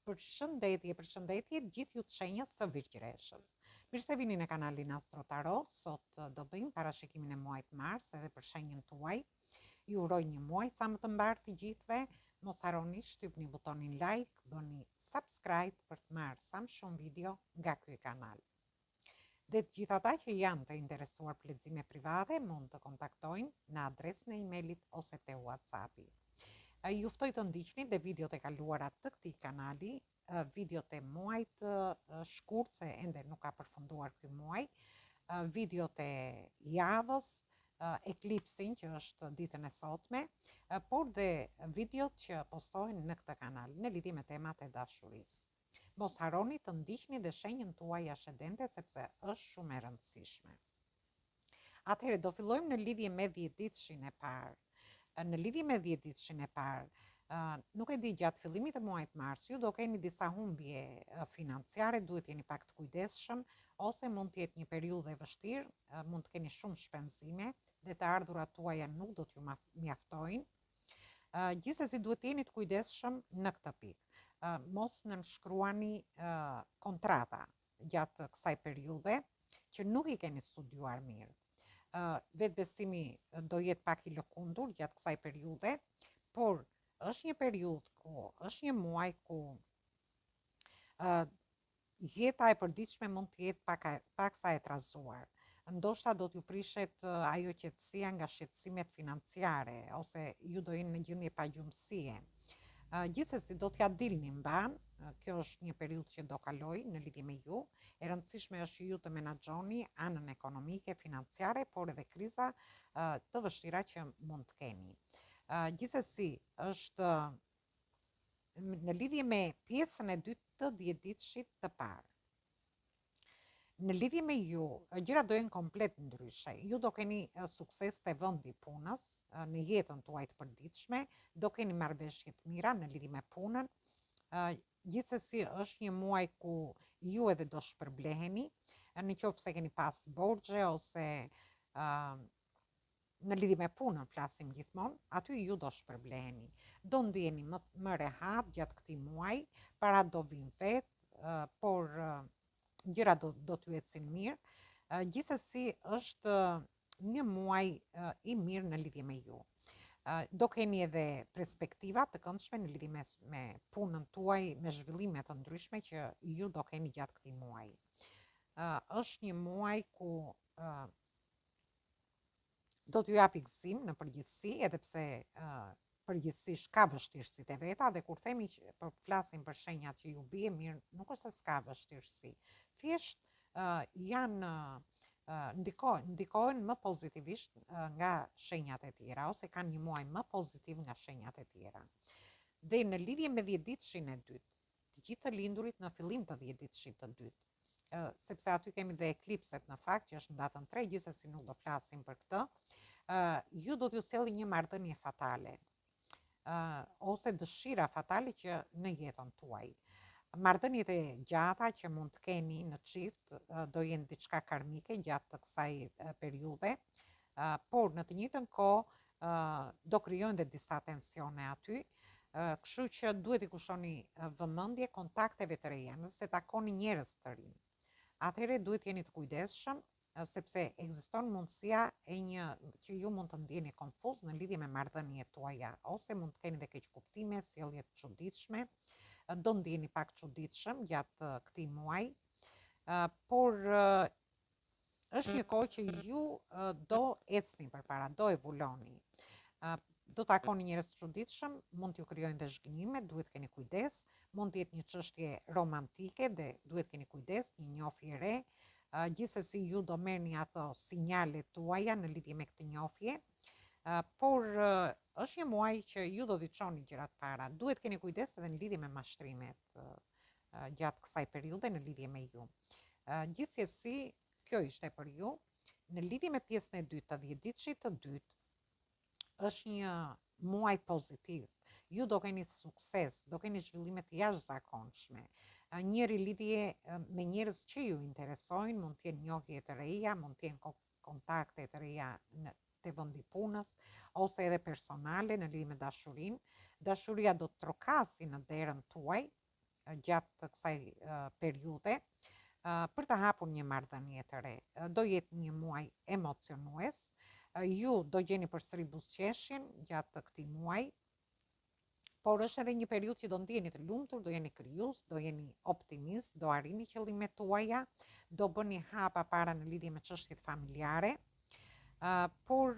Përshëndetje gjithë ju të shenjës së Virgjëreshës. Mirë se vini në kanalin Astro Tarot. Sot do bëjmë parashikimin e muajit mars edhe për shenjën tuaj. Ju uroj një muaj sa më të mbar të gjithëve. Mos harroni shtypni butonin like, bëni subscribe për të marrë sa më shumë video nga ky kanal. Dhe të gjithë ata që janë të interesuar për lexime private mund të kontaktojnë në adresën e emailit ose te WhatsAppi. Ju ftoj të ndiqni dhe videot e kaluara të këtij kanali, videot e muajit shkurt se ende nuk ka përfunduar ky muaj, videot e javës, eklipsin që është ditën e sotme, por dhe videot që postohen në këtë kanal në lidhje me temat e dashurisë. Mos harroni të ndiqni dhe shenjën tuaj ascendente sepse është shumë e rëndësishme. Atëherë do fillojmë në lidhje me 10 ditëshin e parë. Në lidhje me 10 ditëshin e parë, nuk e di gjatë fillimit të muajit mars, ju do keni disa humbje financiare, duhet jeni pak të kujdesshëm, ose mund të jetë një periudhë e vështirë, mund të keni shumë shpenzime dhe të ardhurat tuaja nuk do t'ju mjaftojnë. Gjithsesi duhet jeni të kujdesshëm në këtë pikë. Mos nënshkruani kontrata gjatë kësaj periudhe që nuk i keni studiuar mirë. Vetbesimi do jetë pak i lëkundur gjatë kësaj periudhe, por është një periudhë ku është një muaj ku jeta e përditshme mund të jetë paksa e trazuar. Ndoshta do t'ju prishet ajo qetësia nga shqetësimet financiare ose ju do jeni në gjendje pagjumësie. Gjithsesi do t'ja dilni mban, kjo është një periudhë që do kaloj në lidhje me ju. E rëndësishme është ju të menaxhoni anën ekonomike, financiare, por edhe kriza të vështira që mund të keni. Gjithsesi është në lidhje me pjesën e dytë të 10 ditëshit të parë. Në lidhje me ju, gjërat do jenë komplet ndryshe. Ju do keni sukses te vendi i punës, në jetën tuaj të përditshme, do keni marrëveshje të mira në lidhje me punën. Gjithsesi është një muaj ku ju edhe do shpërbleheni, në qoftë se keni pas borxhe ose në lidhje me punën flasim gjithmonë, aty ju do shpërbleheni. Do ndiheni më rehat gjatë këtij muaji, parat do vinë vetë, por gjërat do t'ju ecin mirë. Gjithsesi është një muaj i mirë në lidhje me ju. Do keni edhe perspektiva të këndshme në lidhje me punën tuaj, me zhvillime të ndryshme që ju do keni gjatë këtij muaji. Është një muaj ku do t'ju japi gëzim në përgjithësi, edhe pse përgjithsisht ka vështirësitë e veta, dhe kur themi që flasim për shenjat që ju bie mirë, nuk është se s'ka vështirësi. Thjesht janë ndikojnë më pozitivisht nga shenjat e tjera, ose kanë një muaj më pozitiv nga shenjat e tjera. Dhe në lidhje me 10 ditëshin e dytë, të gjithë të lindurit në fillim të 10 ditëshit të dytë, sepse aty kemi dhe eklipset në fakt që është në datën 3, gjithsesi nuk do flasim për këtë, ju do t'ju sjellë një marrëdhënie fatale, ose dëshira fatale që në jetën tuaj. Marrëdhëniet e gjata që mund të keni në çift do jenë diçka karmike gjatë të kësaj periudhe, por në të njëjtën kohë do krijojnë dhe disa tensione aty, kështu që duhet i kushtoni vëmendje kontakteve të reja, nëse takoni njerëz të rinj. Atëherë duhet jeni të kujdesshëm, sepse ekziston mundësia që ju mund të ndjeni konfuz në lidhje me marrëdhëniet tuaja, ose mund të keni dhe keqkuptime, sjellje të çuditshme, do ndjeni pak çuditshëm gjatë këtij muaji, por është një kohë që ju do ecni përpara, do evoloni. Do takoni njerëz të çuditshëm, mund t'ju krijojnë dhe zhgënjime, duhet keni kujdes, mund të jetë një çështje romantike dhe duhet keni kujdes, një njohje e re. Gjithsesi ju do merrni ato sinjalet tuaja në lidhje me këtë njohje, por është një muaj që ju do t'i çoni gjërat para. Duhet keni kujdes edhe në lidhje me mashtrimet gjatë kësaj periudhe në lidhje me ju. Gjithsesi, kjo ishte për ju. Në lidhje me pjesën e dytë të 10 ditëshit të dytë, është një muaj pozitiv. Ju do keni sukses, do keni zhvillime të jashtëzakonshme. Një rilidhje me njerëz që ju interesojnë, mund të jenë njohje të reja, mund të jenë kontakte të reja te vendi i punës, ose edhe personale në lidhje me dashurinë. Dashuria do të trokasi në derën tuaj, gjatë të kësaj periudhe, për të hapur një marrëdhënie të re. Do jetë një muaj emocionues, ju do gjeni përsëri buzëqeshjen gjatë këtij muaji, por është edhe një periudhë që do ndjeni të lumtur, do jeni krijues, do jeni optimist, do arrini qëllimet tuaja, do bëni hapa para në lidhje me çështjet familjare, por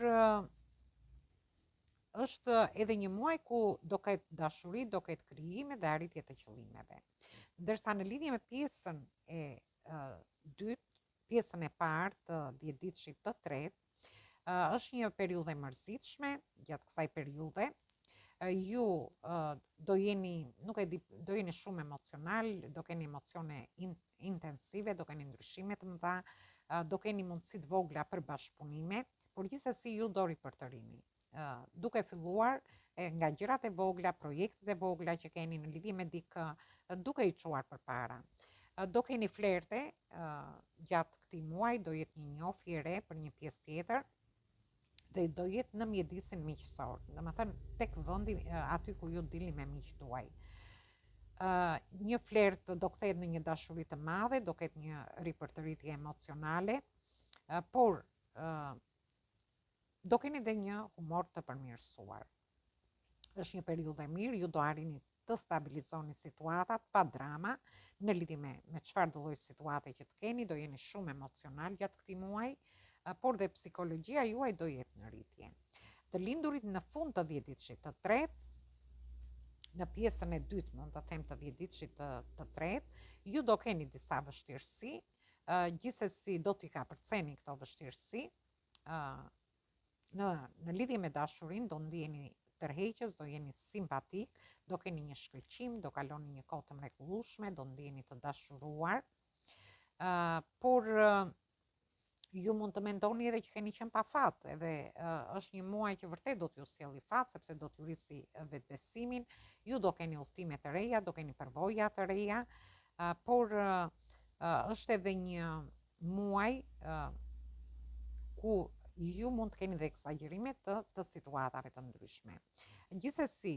është edhe një muaj ku do ketë dashuri, do ketë krijime dhe arritje të qëllimeve. Ndërsa në lidhje me pjesën e dytë, pjesën e parë të dhjetëditëshit të tretë, është një periudhë e mërzitshme gjatë kësaj periudhe. Ju do jeni, nuk e di, do jeni shumë emocional, do keni emocione intensive, do keni ndryshime të mëdha, do keni mundësi të vogla për bashkëpunime, por gjithsesi ju do ripërtërini. Duke filluar nga gjërat e vogla, projektet e vogla që keni në lidhje me dikë, duke i çuar përpara. Do keni flerte gjatë këtij muaji, do jetë një njohje e re për një pjesë tjetër, dhe do jetë në mjedisin miqësor, domethënë tek vendi aty ku ju dilni me miqtë tuaj. Një flert do kthehet në një dashuri të madhe, do ketë një ripërtëritje emocionale, por do keni edhe një humor të përmirësuar. Është një periudhë e mirë, ju do arrini të stabilizoni situatat pa drama në lidhje me çfarë do lloj situate që të keni, do jeni shumë emocional gjatë këtij muaji, por dhe psikologjia juaj do jetë në rritje. Të lindurit në fund të dhjetëditëshit të tretë, në pjesën e dytë, mund të them të dhjetëditëshit të tretë, ju do keni disa vështirësi, gjithsesi do t'i kapërceni këto vështirësi. Në lidhje me dashurinë do ndjeni tërheqës, do jeni simpatik, do keni një shkëlqim, do kaloni një kohë të mrekullueshme, do ndjeni të dashuruar, por ju mund të mendoni edhe që keni qenë pa fat, edhe është një muaj që vërtet do t'ju sjellë fat, sepse do t'ju rrisi vetbesimin, ju do keni udhtime të reja, do keni përvoja të reja, por është edhe një muaj ku ju mund të keni dhe eksagjerime të situatave të ndryshme. Gjithsesi,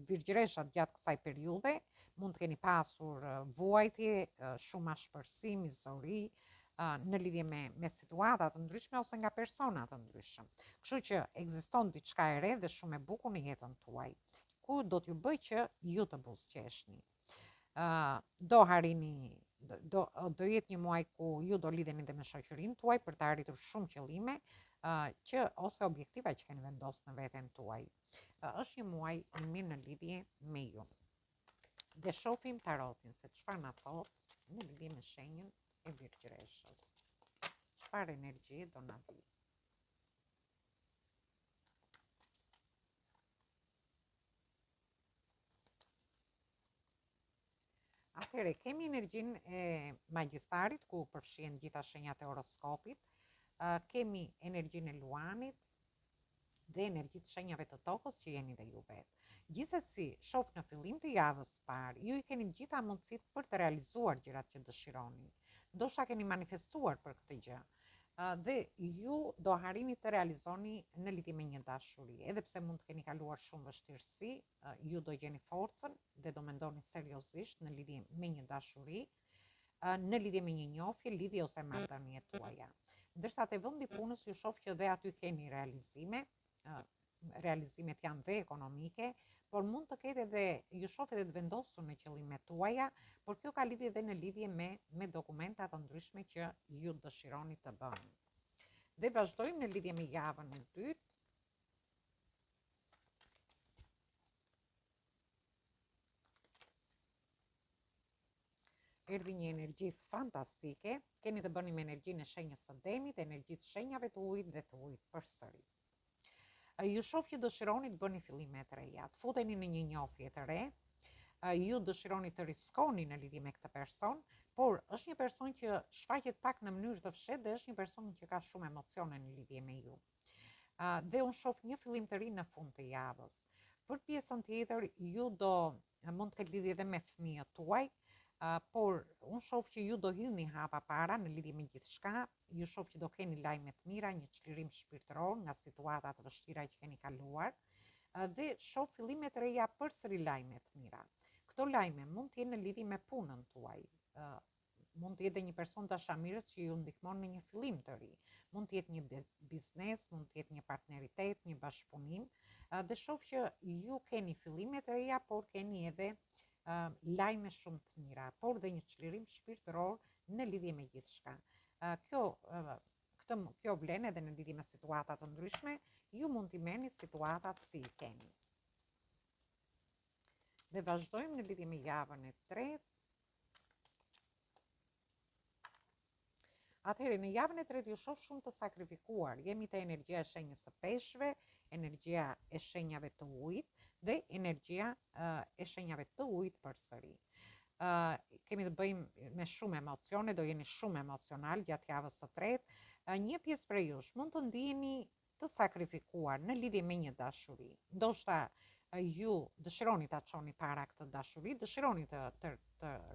virgjëreshat gjatë kësaj periudhe mund të keni pasur vuajtje, shumë ashpërsi, mizori, në lidhje me situata të ndryshme ose nga persona të ndryshëm. Kështu që ekziston diçka e re dhe shumë e bukur në jetën tuaj, ku do t'ju bëj që ju të buzëqeshni. Do harini, do jetë një muaj ku ju do lidheni dhe me shoqërinë tuaj për të arritur shumë qëllime, që ose objektiva që keni vendosur në veten tuaj. Është një muaj i mirë në lidhje me ju. Dhe shohim tarotin se çfarë na thotë në lidhje me shenjën e virgjëreshës. Çfarë energji do na vi? Atëherë, kemi energjinë e magjistarit, ku përfshihen gjitha shenjat e horoskopit, kemi energjinë e luanit dhe energjitë shenjave të tokës që jeni dhe ju vetë. Gjithsesi, shoh në fillim të javës parë, ju i keni gjitha mundësitë për të realizuar gjërat që dëshironi. Ndoshta keni manifestuar për këtë gjë, dhe ju do harini të realizoni në lidhje me një dashuri. Edhe pse mund të keni kaluar shumë vështirësi, ju do gjeni forcën dhe do mendoni seriozisht në lidhje me një dashuri, në lidhje me një njohje, lidhje ose marrëdhënie tuaja. Ndërsa te vendi punës ju shoh që dhe aty keni realizime, realizimet janë dhe ekonomike, por mund të ketë edhe, ju shoh edhe të vendosur në qëllimet tuaja, por kjo ka lidhje dhe në lidhje me dokumenta të ndryshme që ju dëshironi të bëni. Dhe vazhdojmë në lidhje me javën e dytë. Erdhi një energji fantastike, keni të bëni me energjinë e shenjës së demit, energjitë shenjave të ujit dhe të ujit përsëri. Ju shoh që dëshironi të bëni fillime të reja, të futeni në një njohje të re, ju dëshironi të riskoni në lidhje me këtë person, por është një person që shfaqet pak në mënyrë të fshehtë dhe është një person që ka shumë emocione në lidhje me ju. Dhe unë shoh një fillim të ri në fund të javës. Për pjesën tjetër, ju mund të ketë lidhje dhe me fëmijët tuaj, por unë shoh që ju do hidhni hapa para në lidhje me gjithçka, ju shoh që do keni lajme të mira, një çlirim shpirtëror nga situata të vështira që keni kaluar, dhe shoh fillime të reja përsëri lajme të mira. Këto këto lajme mund të jenë në lidhje me punën tuaj. Mund të jetë një person dashamirës që ju ndihmon në një fillim të ri. Mund të jetë një biznes, mund të jetë një partneritet, një bashkëpunim, dhe shoh që ju keni fillime të reja, por keni edhe lajme shumë të mira, por dhe një çlirim shpirtëror në lidhje me gjithçka. Kjo vlen edhe në lidhje me situata të ndryshme, ju mund t'i merrni situatat si i keni. Dhe vazhdojmë në lidhje me javën e tretë. Atëherë, në javën e tretë ju shoh shumë të sakrifikuar. Jemi te energjia e shenjës së peshqve, energjia e shenjave të ujit dhe energjia e shenjave të ujit përsëri. Kemi të bëjmë me shumë emocione, do jeni shumë emocional gjatë javës së tretë. Një pjesë prej jush mund të ndiheni të sakrifikuar në lidhje me një dashuri. Ndoshta ju dëshironi ta çoni para këtë dashuri, dëshironi të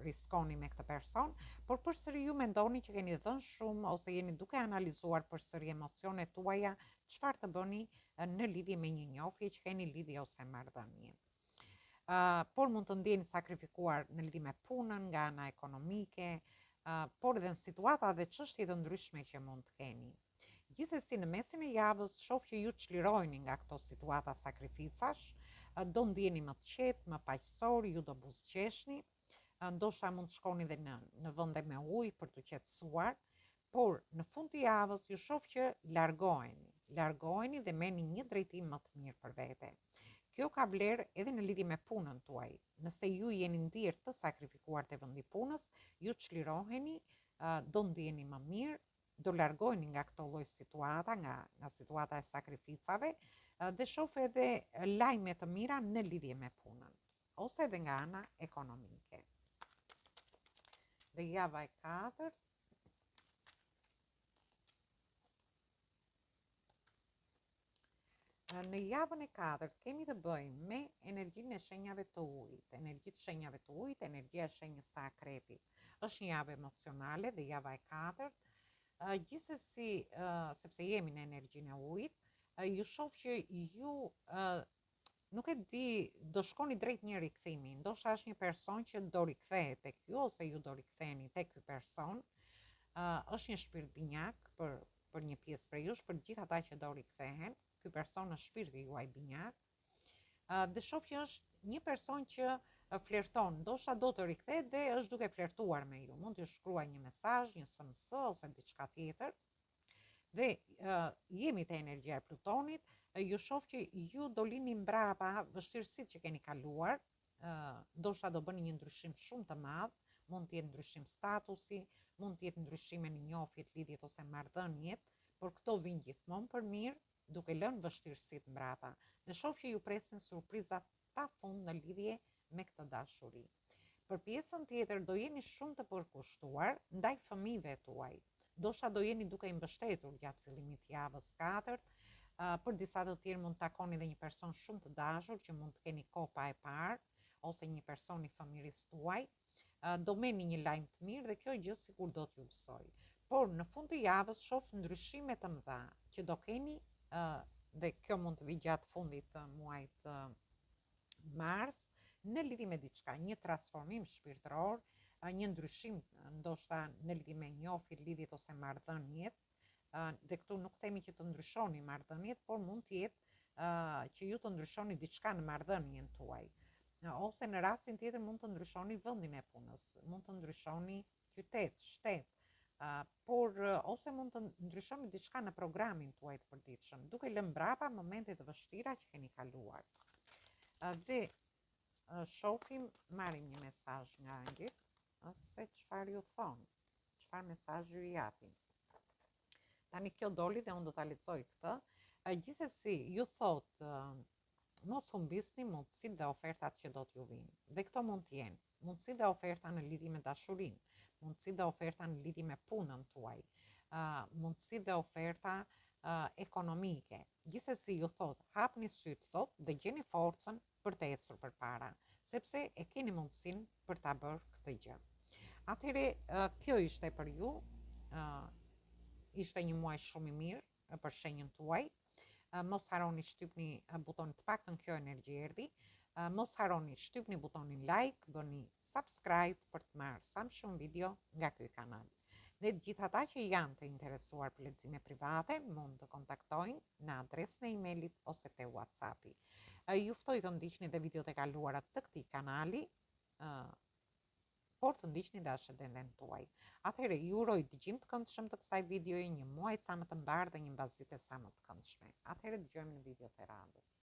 riskoni me këtë person, por përsëri ju mendoni që keni dhënë shumë ose jeni duke analizuar përsëri emocionet tuaja, çfarë të bëni në lidhje me një njohje që keni lidhje ose marrëdhënie. Por mund të ndjeni sakrifikuar në lidhje me punën, nga ana ekonomike, por edhe në situata dhe çështje të ndryshme që mund të keni. Gjithsesi, në mesin e javës shoh që ju çliroheni nga këto situata sakrificash, do ndjeni më të qetë, më paqësor, ju do buzëqeshni, ndoshta mund të shkoni dhe në vende me ujë për të qetësuar, por në fund të javës ju shoh që largoheni dhe merrni një drejtim më të mirë për vete. Kjo ka vlerë edhe në lidhje me punën tuaj. Nëse ju jeni ndjerë të sakrifikuar te vendi punës, ju çliroheni, do ndjeni më mirë, do largoheni nga këto lloj situata, nga situata e sakrificave, dhe shoh edhe lajme të mira në lidhje me punën, ose edhe nga ana ekonomike. Dhe java e katërt, në javën e katërt kemi të bëjmë me energjinë e shenjave të ujit, energjia e shenjës së akrepit. Është një javë emocionale dhe java e katërt, gjithsesi, sepse jemi në energjinë e ujit, ju shoh që ju nuk e di, do shkoni drejt një rikthimi. Ndoshta është një person që do rikthehet tek ju ose ju do riktheheni tek ky person. Është një shpirt binjak për një pjesë prej jush, për gjithë ata që do rikthehen. Ky person është shpirti juaj binjak. Dhe shoh që është një person që flirton, ndoshta do të rikthehet dhe është duke flirtuar me ju. Mund t'ju shkruaj një mesazh, një SMS ose diçka tjetër. Dhe jemi te energjia e Plutonit, ju shoh që ju do lini mbrapa vështirësitë që keni kaluar, ndoshta do bëni një ndryshim shumë të madh, mund të jetë ndryshim statusi, mund të jetë ndryshime në njohjet, lidhjet ose marrëdhëniet, por këto vijnë gjithmonë për mirë, duke lënë vështirësitë mbrapa. Dhe shoh që ju presin surpriza pafund në lidhje me këtë dashuri. Për pjesën tjetër do jeni shumë të përkushtuar ndaj fëmijëve tuaj. Ndoshta do jeni duke i mbështetur gjatë fillimit të javës 4. Për disa të tjerë mund të takoni dhe një person shumë të dashur që mund të keni kopa e parë, ose një person i familjes tuaj. Do merrni një lajm të mirë dhe kjo gjë sikur do t'ju gëzoj. Por në fund të javës shoh ndryshime të mëdha që do keni, dhe kjo mund të vijë gjatë fundit të muajit mars, në lidhje me diçka, një transformim shpirtëror, një ndryshim ndoshta në lidhje me njohjet, lidhjet ose marrëdhëniet, dhe këtu nuk themi që të ndryshoni marrëdhëniet, por mund të jetë që ju të ndryshoni diçka në marrëdhënien tuaj. Ose në rastin tjetër mund të ndryshoni vendin e punës, mund të ndryshoni qytet, shtet, por ose mund të ndryshoni diçka në programin tuaj të përditshëm, duke lënë mbrapa momente të vështira që keni kaluar. Dhe shohim, marrim një mesazh nga angjëjt, se çfarë ju thonë, çfarë mesazhi ju japin. Tani kjo doli dhe unë do ta lexoj këtë. Gjithsesi, ju thotë mos humbisni mundësitë dhe ofertat që do t'ju vinë. Dhe këto mund të jenë mundësi dhe oferta në lidhje me dashurinë, mundësi dhe oferta në lidhje me punën tuaj, mundësi dhe oferta ekonomike. Gjithsesi ju thotë, hapni syt, thotë, dhe gjeni forcën për të ecur përpara, sepse e keni mundësinë për ta bërë këtë gjë. Atëherë, kjo ishte për ju. Ishte një muaj shumë i mirë për shenjën tuaj. Mos harroni shtypni butonin, të paktën kjo energji erdhi. Mos harroni shtypni butonin like, bëni subscribe për të marrë sa më shumë video nga ky kanal. Dhe të gjithë ata që janë të interesuar për lexime private mund të kontaktojnë në adresën e emailit ose te WhatsAppi. Ju ftoj të ndiqni dhe videot e kaluara të këtij kanali, por të ndiqni dashëdenden tuaj. Atëherë ju uroj dëgjim të këndshëm të kësaj videoje, një muaj sa më të mbar dhe një mbazdite sa më të këndshme. Atëherë dëgjojmë në videot e radhës.